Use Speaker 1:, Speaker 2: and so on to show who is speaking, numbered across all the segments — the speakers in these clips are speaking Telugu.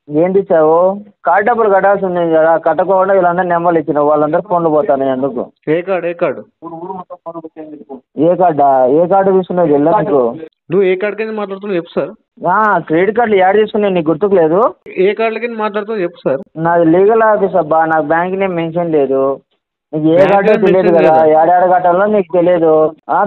Speaker 1: ఏంటి ఇచ్చావు? కార్డు డబ్బులు కట్టాల్సి ఉంది కదా, కట్టకుండా వీళ్ళందరూ నెంబర్లు ఇచ్చినావు, వాళ్ళందరూ ఫోన్లు పోతాను ఎందుకు?
Speaker 2: ఏ కార్డు ఏ కార్డు
Speaker 1: ఏ కార్డా? ఏ కార్డు తీసుకున్నావు వెళ్ళా నీకు?
Speaker 2: నువ్వు ఏ కార్డు కింద మాట్లాడుతున్నావు చెప్పు సార్.
Speaker 1: క్రెడిట్ కార్డులు యాడ్ చేసుకున్నావు, నీకు గుర్తుకు లేదు?
Speaker 2: ఏ కార్డుల కింద మాట్లాడుతున్నావు చెప్పు సార్.
Speaker 1: నాది లీగల్ ఆఫీస్ అబ్బా, నాకు బ్యాంక్ నేమ్ మెన్షన్ లేదు. నీకు ఏ
Speaker 2: బ్యాంక్
Speaker 1: కార్డో
Speaker 2: నేమ్
Speaker 1: తెలియదు
Speaker 2: మెన్షన్
Speaker 1: కదా,
Speaker 2: లేదా?
Speaker 1: ఏడాడ కట్టాలో నీకు తెలియదు.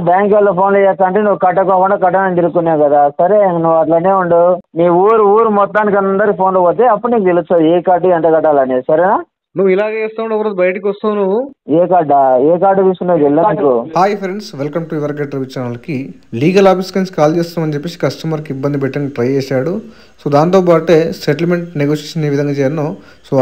Speaker 1: బ్యాంక్ వాళ్ళు ఫోన్లు చేస్తా అంటే నువ్వు కట్టకోకుండా కట్టనని తిరుగుకున్నావు కదా. సరే నువ్వు అట్లనే ఉండు. నీ ఊరు మొత్తానికి అందరికి ఫోన్లు పోతే అప్పుడు నీకు తెలుస్తుంది ఏ కార్డు ఎంత కట్టాలనేది. సరేనా?
Speaker 2: నువ్వు ఇలాగే చేస్తావు, ఒకరోజు బయటకు వస్తావు నువ్వు.
Speaker 1: ఏ కార్డా? ఏ కార్డు తీసుకున్నావు వెళ్ళా నీకు?
Speaker 3: Hi friends, welcome to your get review ఛానల్కి. లీగల్ ఆఫీస్ నుంచి కాల్ చేస్తామని చెప్పేసి కస్టమర్కి ఇబ్బంది పెట్టడానికి ట్రై చేశాడు. సో దాంతోపాటే సెటిల్మెంట్ నెగోషియేషన్ ఏ విధంగా చేయాలో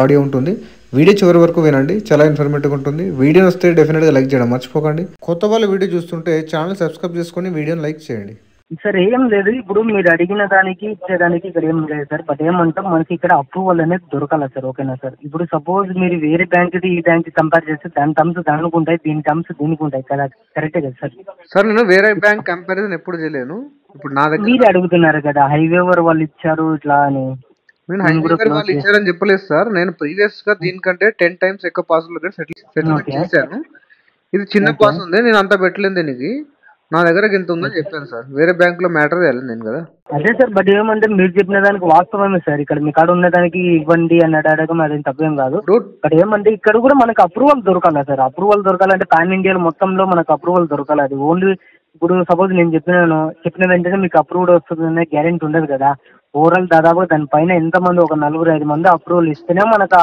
Speaker 3: ఆడియో ఉంటుంది. వీడియో చివరి వరకు వినండి, చాలా ఇన్ఫర్మేటివ్గా ఉంటుంది. వీడియో వస్తే డెఫినెట్గా లైక్ చేయడం మర్చిపోకండి. కొత్త వాళ్ళు వీడియో చూస్తుంటే ఛానల్ సబ్స్క్రైబ్ చేసుకొని వీడియోని లైక్ చేయండి.
Speaker 4: సార్ ఏం లేదు, ఇప్పుడు మీరు అడిగిన దానికి ఇచ్చేదానికి ఇక్కడ ఏం లేదు సార్. బట్ ఏమంటాం, మనకి ఇక్కడ అప్రూవల్ అనేది దొరకాలి సార్. ఓకేనా సార్? ఇప్పుడు సపోజ్ మీరు వేరే బ్యాంక్ది ఈ బ్యాంక్ కంపేర్ చేస్తే దాని టర్మ్స్ దానికి ఉంటాయి, దీని టర్మ్స్ దీనికి ఉంటాయి కదా. కరెక్టే కదా సార్?
Speaker 2: సార్ నేను వేరే బ్యాంక్ కంపారిజన్ ఎప్పుడు చేయలేను. ఇప్పుడు నా దగ్గర
Speaker 4: మీరు అడుగుతున్నారు కదా హైవేవర్ వాళ్ళు ఇచ్చారు ఇట్లా అని.
Speaker 2: నేను హైవేవర్ వాళ్ళు ఇచ్చారని చెప్పలేదు సార్. నేను ప్రీవియస్ గా దీనికంటే 10 times ఎక్కువ పాస్వర్డ్ సెటిల్మెంట్ చేశాను. ఇది చిన్న పాస్ ఉంది, నేను అంతా పెట్టలేదు దీనికి. నా దగ్గర ఇంత ఉందని చెప్పాను సార్. వేరే బ్యాంక్ లో మ్యాటర్ చేయాలి నేను కదా.
Speaker 4: అదే సార్, బట్ ఏమంటే మీరు చెప్పిన దానికి వాస్తవమే సార్. ఇక్కడ మీ కాడ ఉన్న దానికి ఇవ్వండి అని అడగడం అదేం తప్పేం కాదు. బట్ ఏమంటే ఇక్కడ కూడా మనకు అప్రూవల్ దొరకాలి సార్. అప్రూవల్ దొరకాలంటే పాన్ ఇండియాలో మొత్తంలో మనకు అప్రూవల్ దొరకాలి. అది ఓన్లీ ఇప్పుడు సపోజ్ నేను చెప్పిన వెంటనే మీకు అప్రూవ్డ్ వస్తుందనే గ్యారెంటీ ఉండదు కదా. ఓవరాల్ దాదాపు దానిపైన ఎంతమంది ఒక 4-5 మంది అప్రూవల్ ఇస్తేనే మనకు ఆ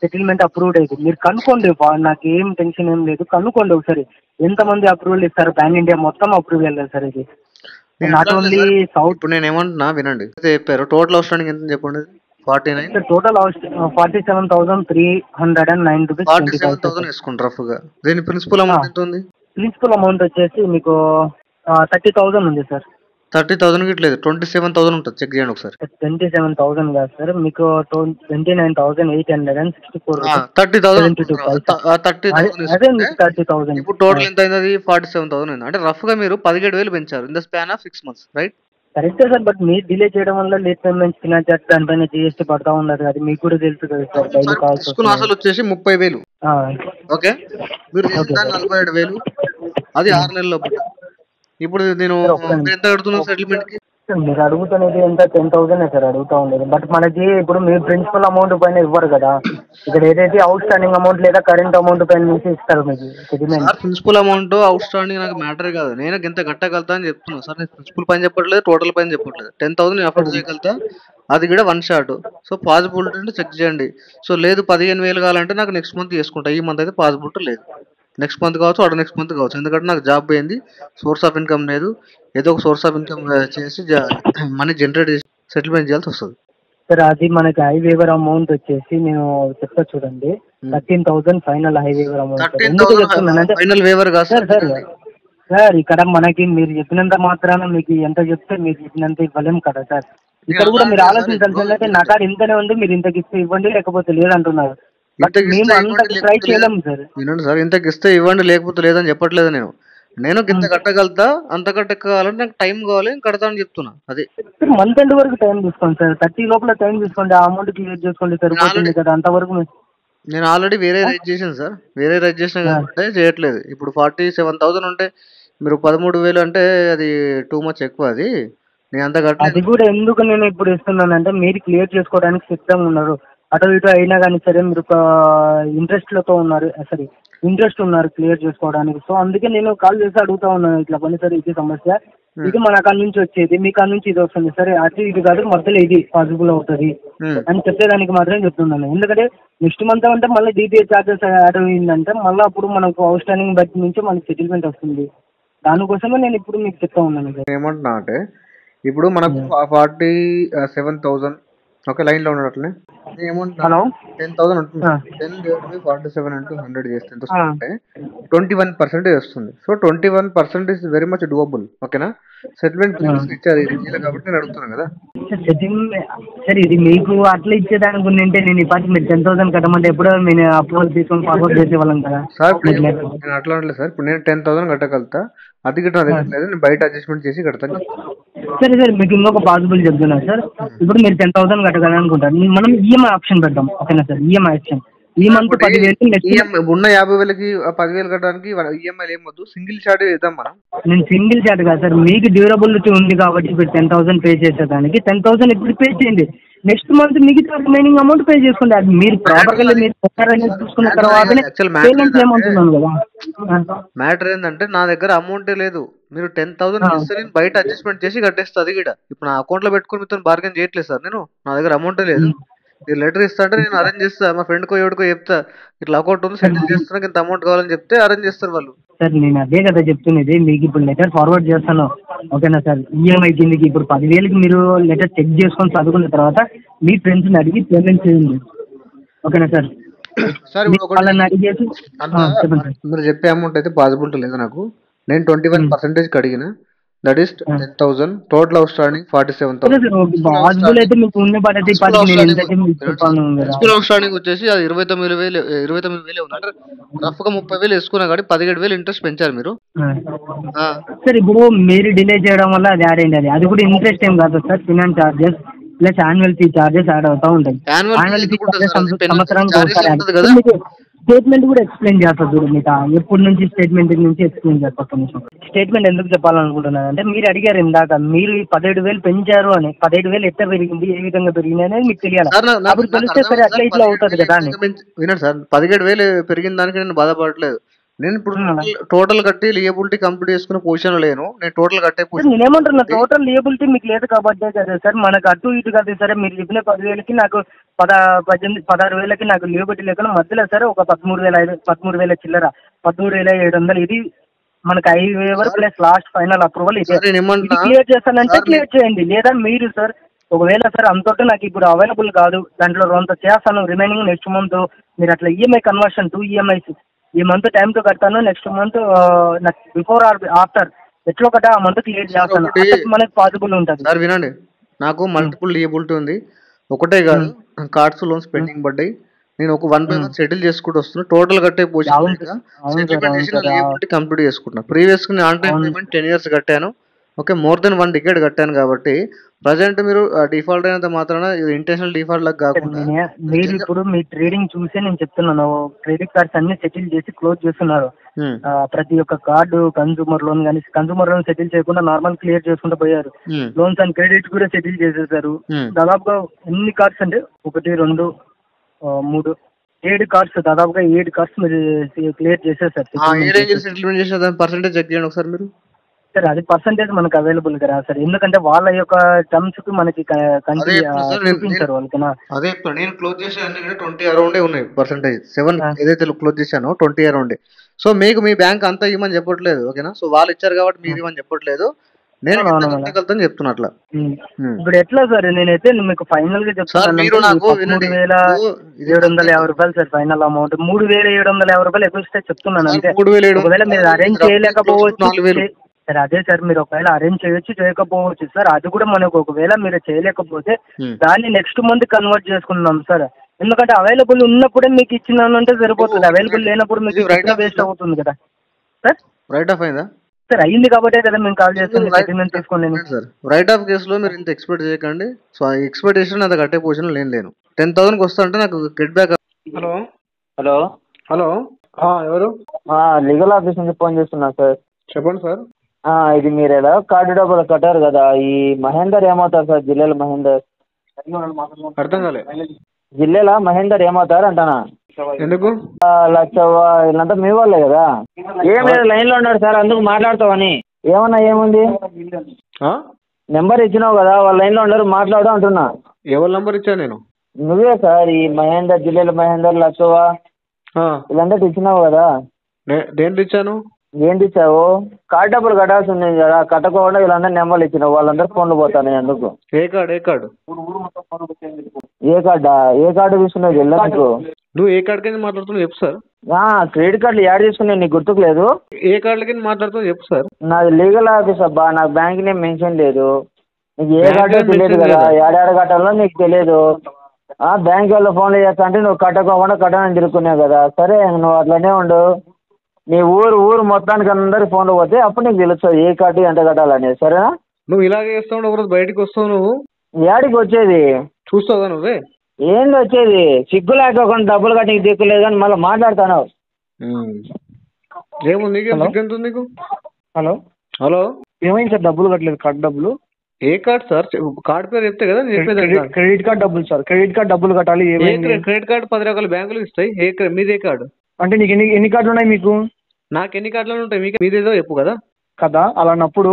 Speaker 4: సెటిల్మెంట్ అప్రూవ్డ్ అవుతుంది. మీరు కనుక్కోండి, నాకు ఏం టెన్షన్ ఏం లేదు. కనుక్కోండి ఒకసారి ఎంతమంది అప్రూవల్ ఇస్తారు. పాన్ ఇండియా మొత్తం అప్రూవ్ చేయాలి సార్. ఇది నాట్ ఓన్లీ సౌత్.
Speaker 2: ఇప్పుడు నేను ఏమంటున్నా వినండి, చెప్పారు టోటల్ అవసరానికి ఎంత చెప్పండి. 49
Speaker 4: టోటల్ 47,309 రూపీస్
Speaker 2: 47,000 వేసుకోండి రఫ్ గా. దీని ప్రిన్సిపల్ అమౌంట్ ఎంత ఉంది?
Speaker 4: ప్రిన్సిపల్ అమౌంట్ వచ్చేసి మీకు 30,000 ఉంది సార్.
Speaker 2: 30,000 ఇట్లేదు, 27,000 ఉంటుంది. చెక్ చేయండి ఒకసారి.
Speaker 4: 27,000 కాదు సార్, మీకు 29,864
Speaker 2: 30,000. ఇప్పుడు టోటల్ ఎంత అయింది? 47,000 అయింది. అంటే రఫ్ గా మీరు 17,000 పెంచారు in the span of 6 months, right?
Speaker 4: కరెక్టే సార్, బట్ మీరు డిలే చేయడం వల్ల లేట్ పేమెంట్స్ ఫినాన్స్ దానిపైన జిఎస్టీ పడతా ఉన్నది. అది మీకు కూడా తెలుసు కదా సార్. డైలీ కాల్స్
Speaker 2: అసలు వచ్చేసి 30,000. ఓకే, మీరు 47,000, అది 6 నెలల లోపల. ఇప్పుడు నేను ఎంత కడుతున్నాను సెటిల్మెంట్ కి?
Speaker 4: మీరు అడుగుతున్నది ఎంత 10,000 సార్ అడుగుతా ఉండేది. బట్ మనకి ఇప్పుడు మీరు ప్రిన్సిపల్ అమౌంట్ పైన ఇవ్వరు కదా. ఇక్కడ ఏదైతే అవుట్ స్టాండింగ్ అమౌంట్ లేదా కరెంట్ అమౌంట్ పైన నుంచి ఇస్తారు మీకు settlement.
Speaker 2: Principal amount outstanding నాకు మ్యాటర్ కాదు. నేను ఎంత కట్టగలుగుతా అని చెప్తున్నా సార్. నేను ప్రిన్సిపల్ పైన చెప్పట్లేదు, టోటల్ పైన చెప్పట్లేదు. 10,000 అఫోర్డ్ చేయగలుగుతా, అది కూడా 1 shot. సో పాసిబిలిటీ అంటే చెక్ చేయండి. సో లేదు 15,000 కావాలంటే నాకు నెక్స్ట్ మంత్ చేసుకుంటా. ఈ మంత్ అయితే పాసిబిలిటీ లేదు. నెక్స్ట్ మంత్ కావచ్చు, అక్కడ నెక్స్ట్ మంత్ కావచ్చు. ఎందుకంటే నాకు జాబ్ పోయింది, సోర్స్ ఆఫ్ ఇన్కమ్ లేదు. ఏదో ఒక సోర్స్ ఆఫ్ ఇన్కమ్ చేసి మనీ జనరేట్ చేసి సెటిల్మెంట్ చేయాల్సి వస్తుంది
Speaker 4: సార్. అది మనకి హైవేవర్ అమౌంట్ వచ్చేసి నేను చెప్తా చూడండి, 13,000 ఫైనల్ హైవేవర్ అమౌంట్. ఎందుకు చెప్తున్నానంటే
Speaker 2: ఫైనల్ వేవర్ కాదు
Speaker 4: సార్ సార్ ఇక్కడ మనకి మీరు చెప్పినంత మాత్రాన మీకు ఎంత చెప్తే మీరు చెప్పినంత ఇవ్వలేం కదా సార్. ఇక్కడ కూడా మీరు ఆలోచించాల్సిందంటే నా కాడ ఇంతనే ఉంది, మీరు ఇంతకి ఇస్తే ఇవ్వండి లేకపోతే లేదంటున్నారు. మేము అంత ట్రై చేయలేము సార్.
Speaker 2: వినండి సార్, ఇంతకి ఇస్తే ఇవ్వండి లేకపోతే లేదని చెప్పట్లేదు. నేను ఇంత కట్టగలుగుతా, అంత కట్టకాలంటే నాకు టైం కావాలి, కడతా అని చెప్తున్నా. అది
Speaker 4: మంత్ ఎండ్ వరకు టైం తీసుకోండి సార్. 30 లోపల టైం తీసుకోండి, ఆ అమౌంట్ క్లియర్ చేసుకోండి సరిపోతుంది కదా. అంతవరకు
Speaker 2: నేను ఆల్రెడీ వేరే రైజ్ చేశాను సార్. వేరే రైజ్ చేసిన కాబట్టి చేయట్లేదు. ఇప్పుడు 47,000 ఉంటే మీరు 13,000 అంటే అది టూ మచ్ ఎక్కువ. అది నేను అంత కట్టలేదు.
Speaker 4: అది కూడా ఎందుకు నేను ఇప్పుడు ఇస్తున్నానంటే మీరు క్లియర్ చేసుకోవడానికి సిద్ధంగా ఉన్నారు. అటు ఇటు అయినా కానీ సరే మీరు ఇంట్రెస్ట్ ఉన్నారు క్లియర్ చేసుకోవడానికి. సో అందుకే నేను కాల్ చేసి అడుగుతా ఉన్నాను, ఇట్లా పని సరే ఇది సమస్య, ఇది మన కాడ నుంచి వచ్చేది, మీ కాడ నుంచి ఇది వస్తుంది సరే, అటు ఇది కాదు మధ్యలో ఇది పాసిబుల్ అవుతుంది అని చెప్పేదానికి మాత్రమే చెప్తున్నాను. ఎందుకంటే నెక్స్ట్ మంత్ అంటే మళ్ళీ డిటిఏ ఛార్జెస్ యాడ్ అయిందంటే మళ్ళీ అప్పుడు మనకు అవుట్ స్టాండింగ్ బట్టి నుంచి మనకి సెటిల్మెంట్ వస్తుంది. దానికోసమే నేను ఇప్పుడు మీకు చెప్తా ఉన్నాను.
Speaker 2: ఏమంటున్నా అంటే ఇప్పుడు మనకు 47,000 ఒక లైన్ లో ఉన్నట్లనే ఏమంటున్నా 10,000 ఉంటుంది. 10/47 × 100 చేస్తే ఎంత వస్తుంది? 21% వస్తుంది. So 21% is very much doable. ఓకేనా? సెటిల్మెంట్ ఇచ్చారు కాబట్టి నేను అడుగుతున్నాను కదా
Speaker 4: సార్. ఇది మీకు అట్లా ఇచ్చేదానికి ఉంటే నేను ఇప్పటికి మీరు 10,000 కట్టమంటే ఎప్పుడో నేను అప్రూవల్ తీసుకొని ఫార్వర్డ్ చేసేవాళ్ళం కదా సార్.
Speaker 2: నేను అట్లా అనలేదు సార్. ఇప్పుడు నేను 10,000 కట్టగలుగుతా. అది గిట్ట నా దగ్గర లేదు, నేను బయట అడ్జస్ట్మెంట్ చేసి కడతాను.
Speaker 4: సరే సార్, మీకు ఇంకొక పాసిబుల్ చెప్తున్నా సార్. ఇప్పుడు మీరు 10,000 కట్టగలనుకుంటారు, మనం ఈఎంఐ ఆప్షన్ పెడదాం, ఓకేనా సార్? ఈఎంఐ ఆప్షన్ ఈ మంత్ 10,000 నెక్స్ట్
Speaker 2: ఉన్న 50,000కి 10,000 కట్టడానికి ఈఎంఐలు ఏమొద్దు, సింగిల్ షాట్ వేద్దాం మనం.
Speaker 4: నేను సింగిల్ చాట్ కాదు సార్, మీకు డ్యూరబిలిటీ ఉంది కాబట్టి ఇప్పుడు 10,000 పే చేసేదానికి 10,000 ఇప్పుడు పే చేయండి, నెక్స్ట్ మంత్ మిగతా రిమైనింగ్ అమౌంట్ పే చేసుకోండి. అది మీరు ప్రాపర్గా మీరు చూసుకున్న తర్వాతనే పేమెంట్ ఏమవుతున్నాను కదా.
Speaker 2: మ్యాటర్ ఏంటంటే నా దగ్గర అమౌంటే లేదు, మీరు 10,000 ఇస్తే నేను బయట అడ్జస్ట్మెంట్ చేసి కట్టేస్తా. అది కూడా ఇప్పుడు నా అకౌంట్లో పెట్టుకుని మీతో బార్గెన్ చేయట్లేదు సార్, నేను నా దగ్గర అమౌంటే లేదు. మీరు లెటర్ ఇస్తా అంటే నేను అరేంజ్ చేస్తా, మా ఫ్రెండ్కో ఎవరికో చెప్తా ఇట్లా అకౌంట్ ఉంది సెటిల్ చేస్తున్నా, ఇంత అమౌంట్ కావాలని చెప్తే అరేంజ్ చేస్తారు వాళ్ళు.
Speaker 4: సార్ నేను అదే కదా చెప్తున్నది, మీకు ఇప్పుడు లెటర్ ఫార్వర్డ్ చేస్తాను, ఓకేనా సార్? ఈఎంఐ కిందకి ఇప్పుడు 10,000కి మీరు లెటర్ చెక్ చేసుకొని చదువుకున్న తర్వాత మీ ఫ్రెండ్స్ని అడిగి పేమెంట్ చేయండి, ఓకేనా సార్? వాళ్ళని అడిగేసి చెప్పండి సార్.
Speaker 2: మీరు చెప్పే అమౌంట్ అయితే పాసిబిలిటీ లేదు నాకు. నేను 21% అడిగిన, that is 10,000. Total out standing 47,000.
Speaker 4: Possible అయితే మీకు ఉన్న బడ్జెట్
Speaker 2: అవుట్ స్టాండింగ్ వచ్చేసి అది 29,000 ఉంది అంటే రఫ్ గా 30,000 వేసుకున్నా కానీ 17,000 ఇంట్రెస్ట్ పెంచారు మీరు.
Speaker 4: సార్ ఇప్పుడు మీరు డిలే చేయడం వల్ల అది యాడ్ అయింది, అది కూడా ఇంట్రెస్ట్ ఏం కాదు sir, finance charges plus annual fee charges add అవుతా ఉంటాయి. యాన్యువల్ ఫీ సంవత్సరానికి ఒకసారి స్టేట్మెంట్ కూడా ఎక్స్ప్లెయిన్ చేస్తారు చూడు, మీకు ఎప్పటి నుంచి స్టేట్మెంట్ నుంచి ఎక్స్ప్లెయిన్ చేస్తారు. కొంచెం స్టేట్మెంట్ ఎందుకు చెప్పాలనుకుంటున్నాను అంటే, మీరు అడిగారు ఇందాక, మీరు 17,000 పెంచారు అని, 17,000 ఎట్లా పెరిగింది, ఏ విధంగా పెరిగింది అనేది మీకు తెలియాలి. అప్పుడు తెలిస్తే సరే అట్లా ఇట్లా అవుతుంది కదా అని.
Speaker 2: వినండి సార్, 17,000 పెరిగిన దానికి నేను బాధపడలేదు. నేను ఇప్పుడు టోటల్ కట్టి లియబిలిటీ కంప్లీట్ చేసుకునే పొజిషన్ లేను, నేను టోటల్ కట్టే పొజిషన్.
Speaker 4: నేనేమంటున్నా, టోటల్ లియబిలిటీ మీకు లేదు కాబట్టి కదా సార్, మనకు అటు ఇటు కదా సరే. మీరు చెప్పిన 10,000కి నాకు 16,000కి నాకు లియబిలిటీ లేకుండా మధ్యలో సరే ఒక 13,000 చిల్లర, 13,700 ఇది మనకు 5,000 ప్లస్ లాస్ట్ ఫైనల్ అప్రూవల్ ఇది క్లియర్ చేస్తానంటే క్లియర్ చేయండి. లేదా మీరు సార్ ఒకవేళ సార్ అంతటి నాకు ఇప్పుడు అవైలబుల్ కాదు, దాంట్లో కొంత చేస్తాను, రిమైనింగ్ నెక్స్ట్ మంత్ మీరు అట్లా ఈఎంఐ కన్వర్షన్ 2 EMIs ఈ మంత్ టైంతో కడతాను, నెక్స్ట్ మంత్ నాకు బిఫోర్ ఆర్ ఆఫ్టర్ ఎట్లా ఒకటి ఆ మంత్ క్లియర్ చేస్తాను, మనకి పాసిబుల్ ఉంటుంది.
Speaker 2: సార్ వినండి, నాకు మల్టిపుల్ లియబిలిటీ ఉంది, ఒకటే కాదు కార్డ్స్ లోన్స్ పెండింగ్ పడ్డాయి. నేను ఒక 1 by 1 సెటిల్ చేసుకుంటూ వస్తున్నాను, టోటల్ కట్టే పొజిషన్ లియబిలిటీ కంప్లీట్ చేసుకుంటున్నా. ప్రీవియస్ గా ఆన్ టైం పేమెంట్ 10 years కట్టాను, ఓకే, మోర్ దెన్ 1 decade కట్టాను. కాబట్టి ప్రజెంట్ మీరు డిఫాల్ట్ అయినంత మాత్రాన ఇది ఇంటెన్షనల్ డిఫాల్ట్ లాగా కాకుండా
Speaker 4: మీరు ఇప్పుడు మీ ట్రేడింగ్ చూసే నేను చెప్తున్నాను, క్రెడిట్ కార్డ్స్ అన్ని సెటిల్ చేసి క్లోజ్ చేస్తున్నారు. ప్రతి ఒక్క కార్డు కన్సూమర్ లోన్ కానీ కన్సూమర్ లోన్ సెటిల్ చేయకుండా నార్మల్ క్లియర్ చేసుకుంటూ పోయారు. లోన్స్ అండ్ క్రెడిట్స్ కూడా సెటిల్ చేసేసారు. దాదాపుగా ఎన్ని కార్డ్స్ అంటే 1 2 3 7 కార్డ్స్, దాదాపుగా 7 కార్డ్స్ మీరు క్లియర్ చేసేసారు.
Speaker 2: సెటిల్మెంట్ చేసిన పర్సెంటేజ్ చెక్ చేయండి ఒకసారి మీరు.
Speaker 4: సార్ అది పర్సెంటేజ్ మనకు అవైలబుల్ కదా సార్, ఎందుకంటే వాళ్ళ యొక్క టర్మ్స్ కి మనకి చూపించారు వాళ్ళకి.
Speaker 2: అదే నేను క్లోజ్ చేసాను 20 అరౌండే ఉన్నాయి పర్సెంటేజ్, 7 ఏదైతే క్లోజ్ చేశానో 20 అరౌండే. సో మీకు మీ బ్యాంక్ అంతా ఇవ్వమని చెప్పట్లేదు, ఓకేనా? సో వాళ్ళు ఇచ్చారు కాబట్టి మీరు ఇవ్వమని చెప్పట్లేదు, నేను చెప్తున్నా అట్లా.
Speaker 4: ఇప్పుడు ఎట్లా సార్, నేనైతే మీకు ఫైనల్ గా చెప్తాను, 3,750 రూపాయలు సార్ ఫైనల్ అమౌంట్. 3,750 రూపాయలు ఎక్కువ ఇస్తే చెప్తున్నాను అంతే. ఒకవేళ మీరు అరేంజ్ చేయలేకపోవచ్చు సార్, అదే సార్ మీరు ఒకవేళ అరేంజ్ చేయొచ్చు చేయకపోవచ్చు సార్, అది కూడా మనకు ఒకవేళ మీరు చేయలేకపోతే దాన్ని నెక్స్ట్ మంత్ కన్వర్ట్ చేసుకుందాం సార్. ఎందుకంటే అవైలబుల్ ఉన్నప్పుడే మీకు ఇచ్చినానంటే సరిపోతుంది, అవైలబుల్ లేనప్పుడు మీకు వేస్ట్ అవుతుంది కదా సార్.
Speaker 2: రైట్ ఆఫ్ అయిందా
Speaker 4: సార్? అయ్యింది కాబట్టే కదా మేము కాల్ చేస్తాను, సెటిల్మెంట్ తీసుకోండి
Speaker 2: సార్. రైట్ ఆఫ్ కేసులో మీరు ఇంత ఎక్స్పెక్ట్ చేయకండి. సో ఆ ఎక్స్పెక్టేషన్ అంత కట్టే పొజిషన్ లేను. 10,000కి వస్తా అంటే నాకు get back. Hello
Speaker 1: hello
Speaker 2: hello ఎవరు?
Speaker 1: లీగల్ ఆఫీస్ నుంచి ఫోన్ చేస్తున్నా సార్.
Speaker 2: చెప్పండి సార్.
Speaker 1: ఇది మీరు ఎలా కార్డు డబ్బులు కట్టారు కదా, ఈ మహేందర్ ఏమవుతారు సార్? జిల్లాలో మహేందర్
Speaker 2: అర్థం కాలే.
Speaker 1: జిల్లాలో మహేందర్ ఏమవుతారు అంటానా?
Speaker 2: ఎందుకు?
Speaker 1: లక్ష వీళ్ళంతా మీ వాళ్ళే కదా. ఏం లేదు, లైన్ లో ఉన్నాడు సార్, అందుకు మాట్లాడతావని. ఏమన్నా ఏముంది, నెంబర్ ఇచ్చినావు కదా, వాళ్ళ లైన్ లో ఉండరు, మాట్లాడు అంటున్నా.
Speaker 2: ఎవరు నెంబర్ ఇచ్చా నేను?
Speaker 1: నువ్వే సార్, ఈ మహేందర్ జిల్లాలో మహేందర్ లక్షవా వీళ్ళందరూ ఇచ్చినావు కదా.
Speaker 2: దేంట్లో ఇచ్చాను?
Speaker 1: ఏంటి ఇచ్చావు? కార్డు డబ్బులు కట్టాల్సి ఉంది కదా, కట్టకుండా వీళ్ళందరూ నెంబర్లు ఇచ్చినావు, వాళ్ళందరూ ఫోన్లు పోతాను అందుకు.
Speaker 2: ఏ కార్డు? ఏ కార్డు?
Speaker 1: ఏ కార్డా? ఏ కార్డు తీసుకున్నావు వెళ్ళా నీకు?
Speaker 2: నువ్వు ఏ కార్డు కింద మాట్లాడుతున్నావు చెప్పు సార్.
Speaker 1: క్రెడిట్ కార్డులు యాడ్ చేసుకున్నావు, నీకు గుర్తుకు లేదు?
Speaker 2: ఏ కార్డుల కింద మాట్లాడుతున్నావు చెప్పు సార్.
Speaker 1: నాది లీగల్ ఆఫీస్ అబ్బా, నాకు బ్యాంక్ నేమ్ మెన్షన్ లేదు. నీకు ఏ కార్డు తెలియదు కదా, ఏడాడ కట్టాలో నీకు తెలియదు. బ్యాంక్ వాళ్ళు ఫోన్లు చేస్తా అంటే నువ్వు కట్టకోకుండా కట్టనని తిరుగుకున్నావు కదా. సరే నువ్వు అట్లనే ఉండు, నీ ఊరు మొత్తానికి అందరి ఫోన్లు పోతే అప్పుడు నీకు తెలుస్తుంది ఏ కార్డు ఎంత కట్టాలనేది. సరేనా?
Speaker 2: నువ్వు ఇలాగే చేస్తావు, ఒకరోజు బయటికి వస్తావు, నువ్వు
Speaker 1: ఏడికి వచ్చేది
Speaker 2: చూస్తావుగా నువ్వే.
Speaker 1: ఏంది వచ్చేది? సిగ్గు లేకపోకుండా డబ్బులు కట్టి నీకు దిక్కులేదు కానీ మళ్ళీ మాట్లాడుతున్నావు.
Speaker 2: ఏముంది నీకు? సిగ్గు ఎంత ఉంది నీకు?
Speaker 4: హలో
Speaker 2: హలో,
Speaker 4: ఏమైంది సార్? డబ్బులు కట్టలేదు. కార్డు డబ్బులు.
Speaker 2: ఏ కార్డ్ సార్? కార్డ్ పేరు చెప్తే కదా నేను చెప్పేది.
Speaker 4: క్రెడిట్ కార్డ్ డబ్బులు సార్. క్రెడిట్ కార్డ్ డబ్బులు కట్టాలి.
Speaker 2: క్రెడిట్ కార్డు 10 రకాల బ్యాంకులు ఇస్తాయి. మీదే కార్డు?
Speaker 4: అంటే నీకు ఎన్ని కార్డులు ఉన్నాయి మీకు?
Speaker 2: నాకు ఎన్ని కార్డులు ఉంటాయి? మీదేదో చెప్పు కదా.
Speaker 4: కదా, అలాన్నప్పుడు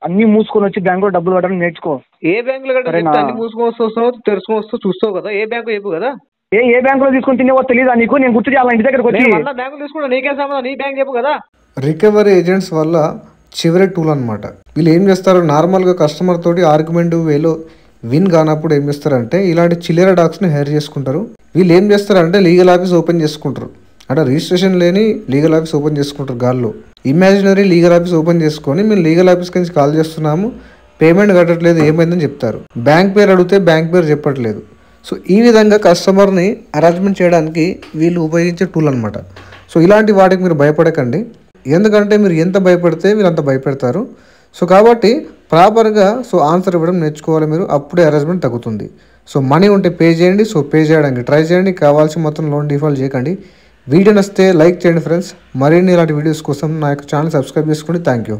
Speaker 4: అన్ని మూసుకొని వచ్చి బ్యాంకులో డబ్బులు కట్టడం నేర్చుకో.
Speaker 2: ఏ బ్యాంకులో కట్టాలి? అన్ని మూసుకొని వస్తావు, తెరుచుకొని వస్తావు, చూస్తావు కదా. ఏ బ్యాంకు చెప్పు కదా.
Speaker 4: ఏ బ్యాంకులో తీసుకొని తినేవో తెలియదా నీకు? నేను గుర్తు చేయాలి ఇంటి దగ్గరకు వచ్చి.
Speaker 2: బ్యాంకులు తీసుకుంటా, నీకేం సంబంధం? నీ బ్యాంక్ చెప్పు కదా.
Speaker 3: రికవరీ ఏజెంట్స్ వల్ల చివరి టూల్ అనమాట. వీళ్ళు ఏం చేస్తారు, నార్మల్గా కస్టమర్ తోటి ఆర్గ్యుమెంట్ వేలో విన్ కానప్పుడు ఏం చేస్తారంటే ఇలాంటి చిల్లర డాగ్స్ని హైర్ చేసుకుంటారు. వీళ్ళు ఏం చేస్తారంటే లీగల్ ఆఫీస్ ఓపెన్ చేసుకుంటారు. అంటే రిజిస్ట్రేషన్ లేని లీగల్ ఆఫీస్ ఓపెన్ చేసుకుంటారు. గాల్లో ఇమాజినరీ లీగల్ ఆఫీస్ ఓపెన్ చేసుకొని మేము లీగల్ ఆఫీస్కి నుంచి కాల్ చేస్తున్నాము, పేమెంట్ కట్టట్లేదు, ఏమైందని చెప్తారు. బ్యాంక్ పేరు అడిగితే బ్యాంక్ పేరు చెప్పట్లేదు. సో ఈ విధంగా కస్టమర్ని అరేంజ్మెంట్ చేయడానికి వీళ్ళు ఉపయోగించే టూల్ అనమాట. సో ఇలాంటి వాటికి మీరు భయపడకండి, ఎందుకంటే మీరు ఎంత భయపడితే వీళ్ళు అంత భయపెడతారు. సో కాబట్టి ప్రాపర్గా ఆన్సర్ ఇవ్వడం నేర్చుకోవాలి మీరు, అప్పుడే అరేంజ్మెంట్ తగ్గుతుంది. సో మనీ ఉంటే పే చేయండి. సో పే చేయడానికి ట్రై చేయండి, కావాల్సి మొత్తం లోన్ డిఫాల్ట్ చేయకండి. వీడియో నచ్చితే లైక్ చేయండి ఫ్రెండ్స్. మరిన్ని ఇలాంటి వీడియోస్ కోసం నా యొక్క ఛానల్ సబ్స్క్రైబ్ చేసుకోండి. Thank you.